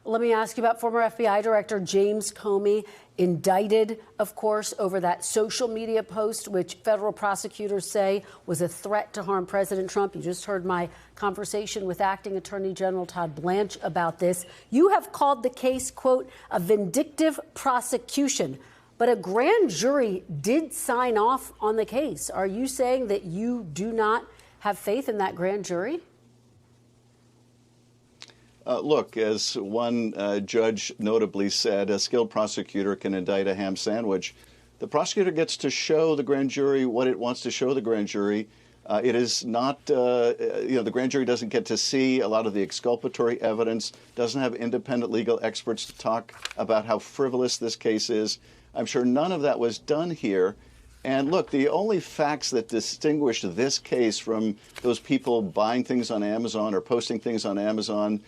Let me ask you about former FBI Director James Comey, indicted, of course, over that social media post, which federal prosecutors say was a threat to harm President Trump. You just heard my conversation with Acting Attorney General Todd Blanche about this. You have called the case, quote, a vindictive prosecution. But a grand jury did sign off on the case. Are you saying that you do not have faith in that grand jury? Look, as one judge notably said, a skilled prosecutor can indict a ham sandwich. The prosecutor gets to show the grand jury what it wants to show the grand jury. It is not, the grand jury doesn't get to see a lot of the exculpatory evidence, doesn't have independent legal experts to talk about how frivolous this case is. I'm sure none of that was done here. And look, the only facts that distinguish this case from those people buying things on Amazon or posting things on Amazon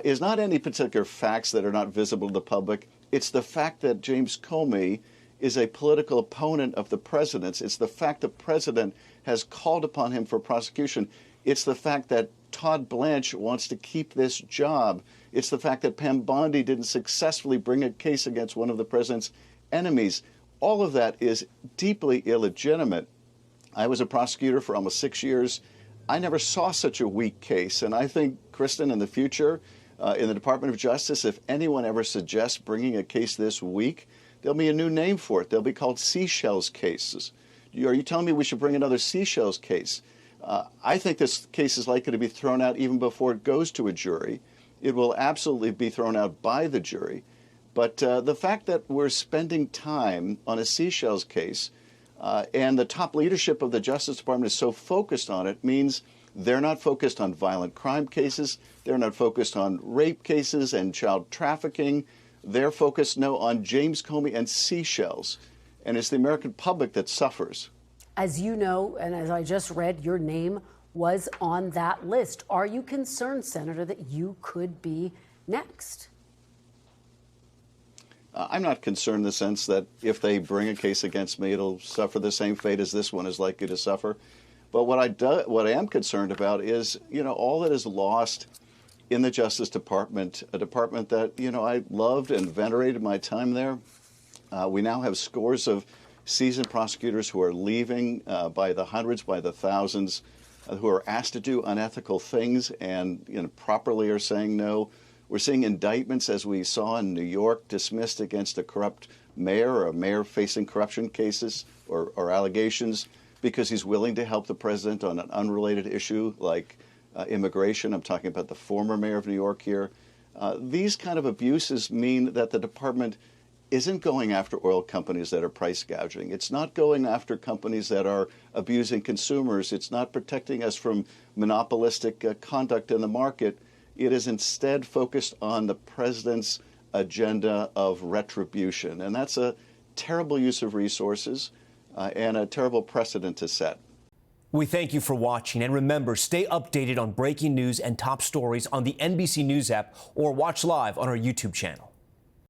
is not any particular facts that are not visible to the public. It's the fact that James Comey is a political opponent of the president's. It's the fact the president has called upon him for prosecution. It's the fact that Todd Blanche wants to keep this job. It's the fact that Pam Bondi didn't successfully bring a case against one of the president's enemies. All of that is deeply illegitimate. I was a prosecutor for almost 6 years. I never saw such a weak case. And I think, Kristen, in the future, in the Department of Justice, if anyone ever suggests bringing a case this weak, there'll be a new name for it. They'll be called Seashells cases. Are you telling me we should bring another Seashells case? I think this case is likely to be thrown out even before it goes to a jury. It will absolutely be thrown out by the jury. But the fact that we're spending time on a Seashells case and the top leadership of the Justice Department is so focused on it means they're not focused on violent crime cases. They're not focused on rape cases and child trafficking. They're focused, on James Comey and Seashells. And it's the American public that suffers. As you know, and as I just read, your name was on that list. Are you concerned, Senator, that you could be next? I'm not concerned in the sense that if they bring a case against me, it'll suffer the same fate as this one is likely to suffer. But what I am concerned about is, all that is lost in the Justice Department, a department that, I loved and venerated my time there. We now have scores of seasoned prosecutors who are leaving by the hundreds, by the thousands, who are asked to do unethical things and, properly are saying no. We're seeing indictments, as we saw in New York, dismissed against a corrupt mayor or a mayor facing corruption cases or allegations because he's willing to help the president on an unrelated issue like immigration. I'm talking about the former mayor of New York here. These kind of abuses mean that the department isn't going after oil companies that are price gouging. It's not going after companies that are abusing consumers. It's not protecting us from monopolistic conduct in the market. It is instead focused on the president's agenda of retribution. And that's a terrible use of resources and a terrible precedent to set. We thank you for watching. And remember, stay updated on breaking news and top stories on the NBC News app or watch live on our YouTube channel.